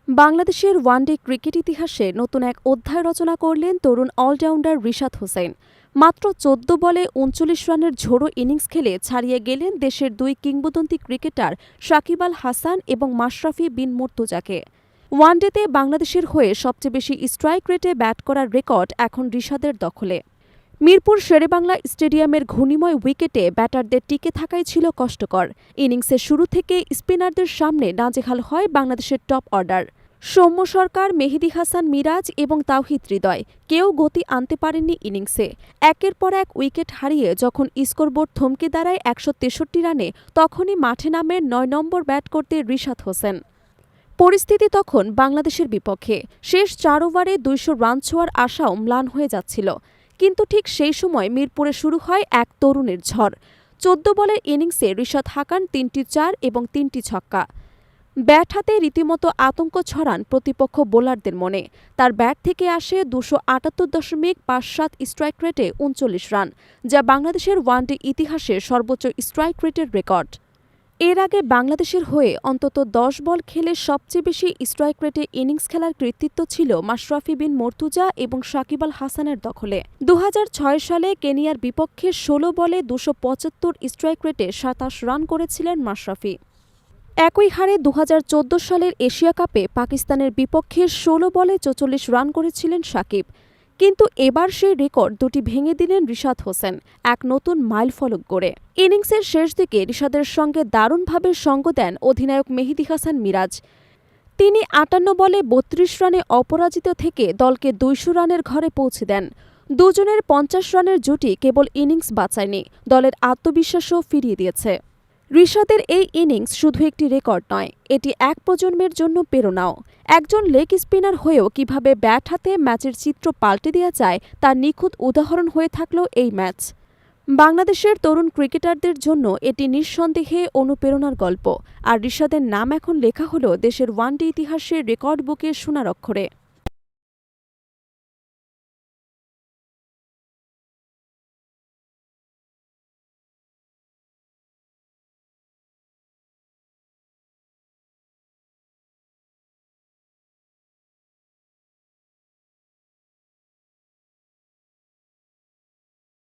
বাংলাদেশের one day cricket ইতিহাসে নতুন এক অধ্যায় রচনা করলেন তরুণ অলরাউন্ডার রিশাদ হোসেন। মাত্র ১৪ বলে ৩৯ রানের ঝোড়ো ইনিংস খেলে ছাড়িয়ে গেলেন দেশের দুই কিংবদন্তি ক্রিকেটার সাকিব আল হাসান এবং মাশরাফি বিন মুর্তজাকে। ওয়ানডেতে বাংলাদেশের হয়ে সবচেয়ে বেশি স্ট্রাইক রেটে ব্যাট করার রেকর্ড এখন রিশাদের দখলে। মিরপুর শেরেবাংলা স্টেডিয়ামের ঘূর্ণিময় উইকেটে ব্যাটারদের টিকে থাকাই ছিল কষ্টকর। ইনিংসের শুরু থেকে স্পিনারদের সামনে নাজেহাল হয় বাংলাদেশের টপ অর্ডার। সৌম্য সরকার, মেহেদী হাসান মিরাজ এবং তাওহিদ হৃদয় কেউ গতি আনতে পারেননি ইনিংসে। একের পর এক উইকেট হারিয়ে যখন স্কোরবোর্ড থমকে দাঁড়ায় ১৬৩ রানে, তখনই মাঠে নামেন ৯ নম্বর ব্যাট করতে রিশাদ হোসেন। পরিস্থিতি তখন বাংলাদেশের বিপক্ষে। শেষ ৪ ওভারে ২০০ রান ছোঁয়ার আশাও ম্লান হয়ে যাচ্ছিল। কিন্তু ঠিক সেই সময় মিরপুরে শুরু হয় এক তরুণের ঝড়। ১৪ বলের ইনিংসে রিশাদ হাকান ৩টি ৪ এবং ৩টি ছক্কা। ব্যাট হাতে রীতিমতো আতঙ্ক ছড়ান প্রতিপক্ষ বোলারদের মনে। তার ব্যাট থেকে আসে ২৭৮.৫৭ স্ট্রাইক রেটে ৩৯ রান, যা বাংলাদেশের ওয়ানডে ইতিহাসে সর্বোচ্চ স্ট্রাইক রেটের রেকর্ড। এর আগে বাংলাদেশের হয়ে অন্তত ১০ বল খেলে সবচেয়ে বেশি স্ট্রাইক রেটে ইনিংস খেলার কৃতিত্ব ছিল মাশরাফি বিন মুর্তজা এবং সাকিব আল হাসানের দখলে। ২০০৬ সালে কেনিয়ার বিপক্ষে ১৬ বলে ২৭৫ স্ট্রাইক রেটে ২৭ রান করেছিলেন মাশরাফি। একই হারে ২০১৪ সালের এশিয়া কাপে পাকিস্তানের বিপক্ষে ১৬ বলে ৪৪ রান করেছিলেন সাকিব। কিন্তু এবার সেই রেকর্ড দুটি ভেঙে দিলেন রিশাদ হোসেন, এক নতুন মাইলফলক গড়ে। ইনিংসের শেষ দিকে রিশাদের সঙ্গে দারুণভাবে সঙ্গ দেন অধিনায়ক মেহেদী হাসান মিরাজ। তিনি ৫৮ বলে ৩২ রানে অপরাজিত থেকে দলকে ২০০ রানের ঘরে পৌঁছে দেন। দুজনের ৫০ রানের জুটি কেবল ইনিংস বাঁচায়নি, দলের আত্মবিশ্বাসও ফিরিয়ে দিয়েছে। রিশাদের এই ইনিংস শুধু একটি রেকর্ড নয়, এটি এক প্রজন্মের জন্য প্রেরণাও। একজন লেগ স্পিনার হয়েও কিভাবে ব্যাট হাতে ম্যাচের চিত্র পাল্টে দেওয়া যায় তার নিখুঁত উদাহরণ হয়ে থাকল এই ম্যাচ। বাংলাদেশের তরুণ ক্রিকেটারদের জন্য এটি নিঃসন্দেহে অনুপ্রেরণার গল্প, আর রিশাদের নাম এখন লেখা হলো দেশের ওয়ানডে ইতিহাসের রেকর্ড বুকে সোনার অক্ষরে।